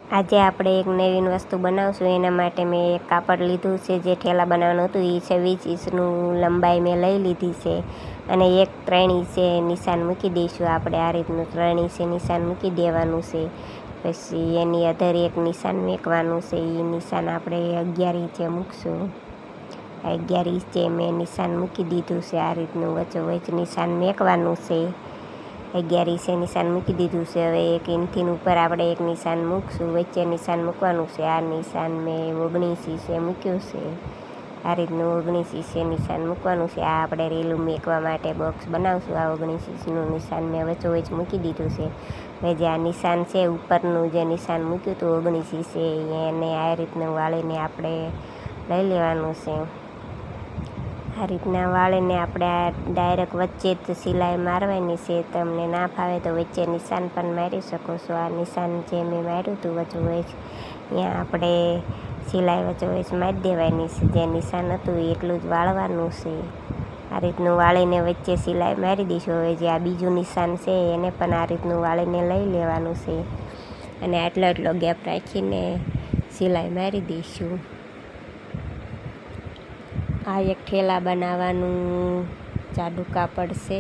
આજે આપણે એક નવીન વસ્તુ બનાવશું. એના માટે મેં એક કાપડ લીધું છે જે ઠેલા બનાવવાનું હતું. એ 26 ઇંચનું લંબાઈ મેં લઈ લીધી છે અને એક 3 ઇંચે નિશાન મૂકી દઈશું. આપણે આ રીતનું 3 ઇંચે નિશાન મૂકી દેવાનું છે. પછી એની અધર એક નિશાન મેકવાનું છે. એ નિશાન આપણે 11 ઇંચે મૂકશું. 11 ઇંચે મેં નિશાન મૂકી દીધું છે. આ રીતનું વચ્ચોવચ્ચ નિશાન મેકવાનું છે. 11 ઇંચે નિશાન મૂકી દીધું છે. હવે 1 ઇંચથી ઉપર આપણે એક નિશાન મૂકશું. વચ્ચે નિશાન મૂકવાનું છે. આ નિશાન મેં 19 ઇંચે મૂક્યું છે. આ રીતનું 19 ઇંચે નિશાન મૂકવાનું છે. આ આપણે રેલું મેકવા માટે બોક્સ બનાવશું. આ 19 ઇંચનું નિશાન મેં વચ્ચોવચ્ચ મૂકી દીધું છે. હવે જે આ નિશાન છે ઉપરનું જે નિશાન મૂક્યું હતું 19 ઇંચે, એને આ રીતનું વાળીને આપણે લઈ લેવાનું છે. આ રીતના વાળીને આપણે ડાયરેક્ટ વચ્ચે જ સિલાઈ મારવાની છે. તમને ના ફાવે તો વચ્ચે નિશાન પણ મારી શકો છો. આ નિશાન જે મેં માર્યું હતું વચ્ચોવચ્ચ, ત્યાં આપણે સિલાઈ વચ્ચોવચ્ચ મારી દેવાની છે. જે નિશાન હતું એટલું જ વાળવાનું છે. આ રીતનું વાળીને વચ્ચે સિલાઈ મારી દઈશું. હવે જે આ બીજું નિશાન છે એને પણ આ રીતનું વાળીને લઈ લેવાનું છે અને આટલો ગેપ રાખીને સિલાઈ મારી દઈશું. આ એક ઠેલા બનાવવાનું જાડું કાપડ છે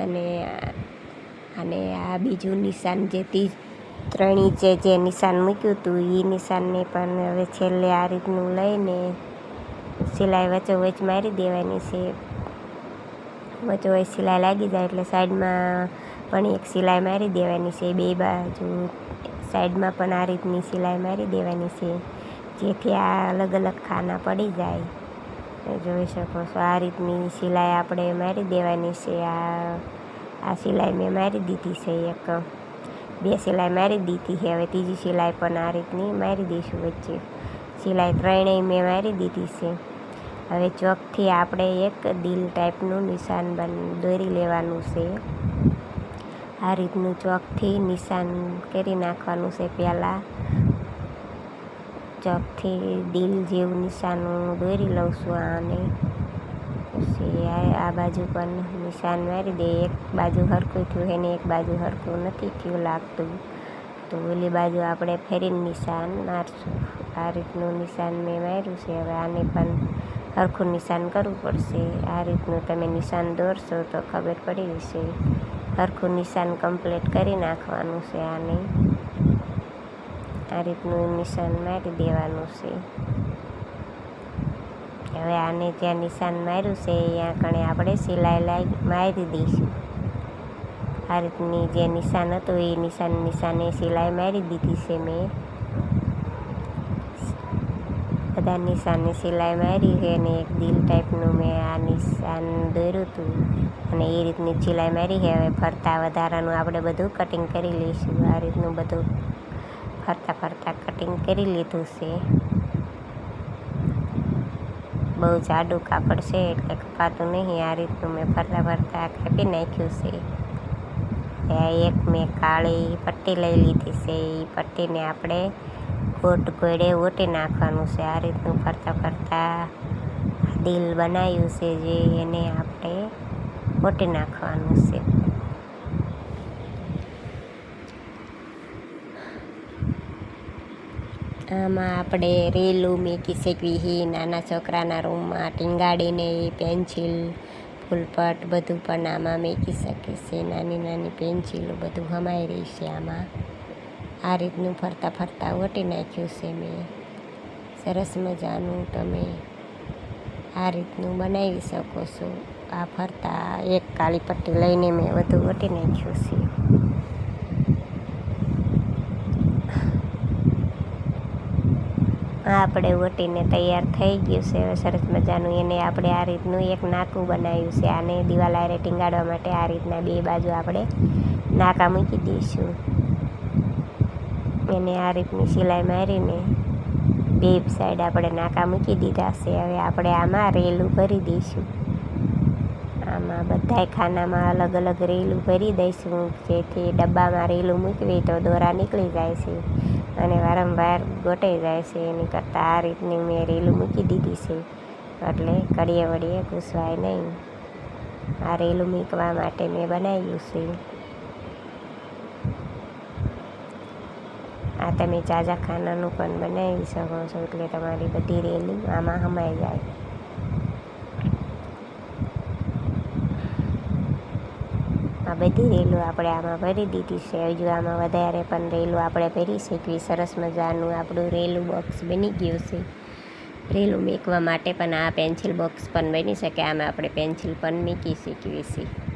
અને આ બીજું નિશાન જે 3 ઇંચે જે નિશાન મૂક્યું હતું એ નિશાનને પણ હવે છેલ્લે આ રીતનું લઈને સિલાઈ વચ્ચોવચ્ચ મારી દેવાની છે. વચ્ચોવચ્ચ સિલાઈ લાગી જાય એટલે સાઈડમાં પણ એક સિલાઈ મારી દેવાની છે. બે બાજુ સાઈડમાં પણ આ રીતની સિલાઈ મારી દેવાની છે, જેથી આ અલગ અલગ ખાના પડી જાય. જોઈ શકો છો આ રીતની સિલાઈ આપણે મારી દેવાની છે. આ સિલાઈ મેં મારી દીધી છે. 2 સિલાઈ મારી દીધી છે. હવે ત્રીજી સિલાઈ પણ આ રીતની મારી દઈશું. વચ્ચે સિલાઈ 3 મેં મારી દીધી છે. હવે ચોકથી આપણે એક દિલ ટાઈપનું નિશાન દોરી લેવાનું છે. આ રીતનું ચોકથી નિશાન કરી નાખવાનું છે. પહેલાં ચોકથી દિલ જેવું નિશાન દોરી લઉં છું આને. પછી આ બાજુ પણ નિશાન મારી દે. એક બાજુ હરખું થયું છે ને એક બાજુ હરખું નથી થયું લાગતું, તો ઓલી બાજુ આપણે ફેરીને નિશાન મારશું. આ રીતનું નિશાન મેં માર્યું છે. હવે આને પણ હરખું નિશાન કરવું પડશે. આ રીતનું તમે નિશાન દોરશો તો ખબર પડી જશે. હરખું નિશાન કમ્પ્લીટ કરી નાખવાનું છે. આને આ રીતનું નિશાન મારી દેવાનું છે. હવે આને જ્યાં નિશાન માર્યું છે ત્યાં કણે આપણે સિલાઈ મારી દઈશું. આ રીતની જે નિશાન હતું એ નિશાને સિલાઈ મારી દીધી છે. મેં બધા નિશાનની સિલાઈ મારી છે અને એક દિલ ટાઈપનું મેં આ નિશાન દોર્યું હતું અને એ રીતની સિલાઈ મારી છે. હવે ફરતા વધારાનું આપણે બધું કટિંગ કરી લઈશું. આ રીતનું બધું ફરતા કટિંગ કરી લીધું છે. બહુ જાડું કાપડ છે એટલે કપાતું નહીં. આ રીતનું મેં ફરતા કાપી નાખ્યું છે. એક મેં કાળી પટ્ટી લઈ લીધી છે. એ પટ્ટીને આપણે ગોટ ગોળે ઓટી નાખવાનું છે. આ રીતનું ફરતા દિલ બનાવ્યું છે જે એને આપણે ઓટી નાખવાનું છે. આમાં આપણે રેલું મેકી શકીએ. નાના છોકરાના રૂમમાં ટીંગાડીને પેન્સિલ ફૂલપટ બધું પણ આમાં મેકી શકે છે. નાની પેન્સિલો બધું હમાઈ રહી છે આમાં. આ રીતનું ફરતા ઓટી નાખ્યું છે મેં. સરસ મજાનું તમે આ રીતનું બનાવી શકો છો. આ ફરતા એક કાળી પટ્ટી લઈને મેં બધું ઓટી નાખ્યું છે. આપણે ઓટીને તૈયાર થઈ ગયું છે. હવે સરસ મજાનું એને આપણે આ રીતનું એક નાકું બનાવ્યું છે. આને દિવાલ આરે ટીંગાડવા માટે આ રીતના 2 બાજુ આપણે નાકા મૂકી દઈશું. એને આ રીતની સિલાઈ મારીને 2 સાઈડ આપણે નાકા મૂકી દીધા છે. હવે આપણે આમાં રેલું ભરી દઈશું. આમાં બધાય ખાનામાં અલગ અલગ રેલું ભરી દઈશું, જેથી ડબ્બામાં રેલું મૂકવી તો દોરા નીકળી જાય છે અને વારંવાર ગોટાઈ જાય છે. એની કરતાં આ રીતની મેં રેલું મૂકી દીધી છે એટલે કડીએ વળીએ ઘૂસવાય નહીં. આ રેલું મૂકવા માટે મેં બનાવ્યું છે. આ તમે ચાજા ખાનાનું પણ બનાવી શકો છો, એટલે તમારી બધી રેલી આમાં સમાઈ જાય. આ બધી રેલું આપણે આમાં ભરી દીધી છે. હજુ આમાં વધારે પણ રેલું આપણે ભરી શકીએ. સરસ મજાનું આપણું રેલું બોક્સ બની ગયું છે. રેલું મૂકવા માટે પણ આ પેન્સિલ બોક્સ પણ બની શકે. આમાં આપણે પેન્સિલ પણ મૂકી શકીએ છીએ.